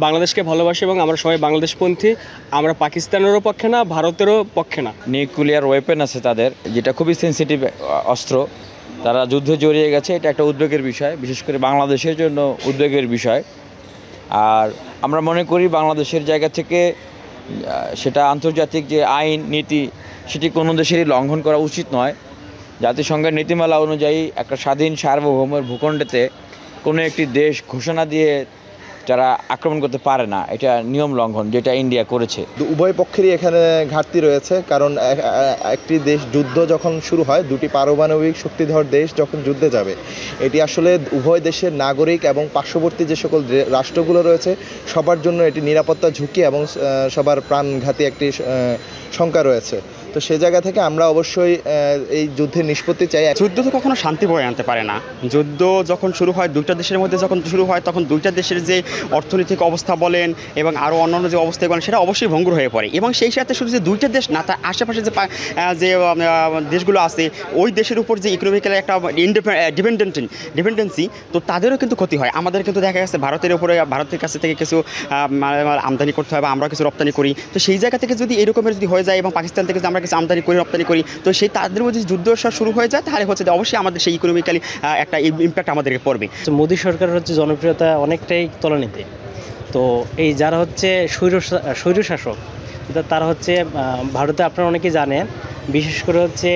বাংলাদেশকে ভালোবাসি এবং আমরা সবাই বাংলাদেশপন্থী। আমরা পাকিস্তানেরও পক্ষে না, ভারতেরও পক্ষে না। নিউক্লিয়ার ওয়েপেন আছে তাদের, যেটা খুবই সেন্সিটিভ অস্ত্র। তারা যুদ্ধে জড়িয়ে গেছে, এটা একটা উদ্বেগের বিষয়, বিশেষ করে বাংলাদেশের জন্য উদ্বেগের বিষয়। আর আমরা মনে করি বাংলাদেশের জায়গা থেকে সেটা আন্তর্জাতিক যে আইন নীতি, সেটি কোনো দেশেরই লঙ্ঘন করা উচিত নয়। জাতিসংঘের নীতিমালা অনুযায়ী একটা স্বাধীন সার্বভৌমের ভূখণ্ডেতে কোনো একটি দেশ ঘোষণা দিয়ে যারা আক্রমণ করতে পারে না, এটা নিয়ম লঙ্ঘন, যেটা ইন্ডিয়া করেছে। উভয় পক্ষেরই এখানে ঘাটতি রয়েছে, কারণ একটি দেশ যুদ্ধ যখন শুরু হয়, দুটি পারমাণবিক শক্তিধর দেশ যখন যুদ্ধে যাবে, এটি আসলে উভয় দেশের নাগরিক এবং পার্শ্ববর্তী যে সকল রাষ্ট্রগুলো রয়েছে সবার জন্য এটি নিরাপত্তা ঝুঁকি এবং সবার প্রাণঘাতী একটি শঙ্কা রয়েছে। তো সেই জায়গা থেকে আমরা অবশ্যই এই যুদ্ধের নিষ্পত্তি চাই। যুদ্ধ তো কখনো শান্তি বয়ে আনতে পারে না। যুদ্ধ যখন শুরু হয় দুইটা দেশের মধ্যে, যখন শুরু হয় তখন দুইটা দেশের যে অর্থনৈতিক অবস্থা বলেন এবং আরও অন্যান্য যে অবস্থা বলেন, সেটা অবশ্যই ভঙ্গুর হয়ে পড়ে। এবং সেই সাথে শুধু যে দুইটা দেশ না, তার আশেপাশে যে দেশগুলো আছে, ওই দেশের উপর যে ইকোনমিক্যালি একটা ডিপেন্ডেন্সি, তো তাদেরও কিন্তু ক্ষতি হয়। আমাদের কিন্তু দেখা গেছে ভারতের উপরে, ভারতের কাছ থেকে কিছু আমদানি করতে হয় বা আমরা কিছু রপ্তানি করি। তো সেই জায়গা থেকে যদি এরকমের যদি হয়ে যায় এবং পাকিস্তান থেকে যদি আমরা কিছু আমদানি করি, রপ্তানি করি, তো সেই তাদের মধ্যে যুদ্ধ শুরু হয়ে যায়, তাহলে হচ্ছে অবশ্যই আমাদের সেই ইকোনমিক্যালি একটা ইম্প্যাক্ট আমাদেরকে পড়বে। মোদী সরকারের হচ্ছে জনপ্রিয়তা অনেকটাই তলানিতে। তো এই যারা হচ্ছে স্বৈরশাসক, তারা হচ্ছে ভারতে, আপনারা অনেকেই জানেন, বিশেষ করে হচ্ছে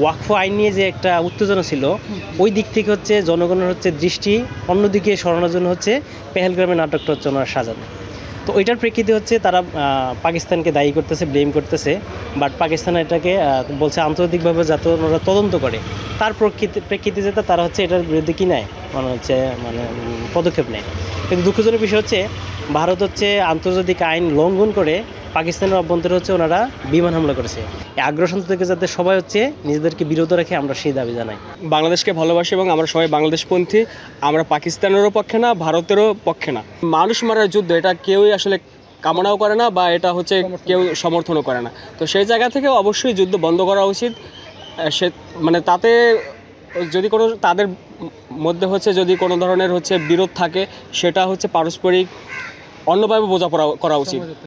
ওয়াকফ আইন নিয়ে যে একটা উত্তেজনা ছিল, ওই দিক থেকে হচ্ছে জনগণের হচ্ছে দৃষ্টি অন্যদিকে সরানোর জন্য হচ্ছে পেহেলগ্রামে নাটকটা হচ্ছে ওনারা সাজানো। তো ওইটার প্রেক্ষিতে হচ্ছে তারা পাকিস্তানকে দায়ী করতেছে, ব্লেম করতেছে। বাট পাকিস্তান এটাকে বলছে আন্তর্জাতিকভাবে যাতে ওনারা তদন্ত করে, তার প্রেক্ষিতে যেতে তারা হচ্ছে এটার বিরুদ্ধে কী নেয়, মানে পদক্ষেপ নেয়। কিন্তু দুঃখজনক বিষয় হচ্ছে ভারত হচ্ছে আন্তর্জাতিক আইন লঙ্ঘন করে পাকিস্তানের অভ্যন্তরে হচ্ছে ওনারা বিমান হামলা করেছে। এই আগ্রাসন থেকে যাতে সবাই হচ্ছে নিজেদেরকে বিরত রাখে, আমরা সেই দাবি জানাই। বাংলাদেশকে ভালোবাসি এবং আমরা সবাই বাংলাদেশপন্থী। আমরা পাকিস্তানেরও পক্ষে না, ভারতেরও পক্ষে না। মানুষ মারার যুদ্ধ, এটা কেউই আসলে কামনাও করে না বা এটা হচ্ছে কেউ সমর্থনও করে না। তো সেই জায়গা থেকে অবশ্যই যুদ্ধ বন্ধ করা উচিত। সে মানে তাতে যদি কোনো তাদের মধ্যে হচ্ছে যদি কোনো ধরনের হচ্ছে বিরোধ থাকে, সেটা হচ্ছে পারস্পরিক অন্যভাবে বোঝাপড়া করা উচিত।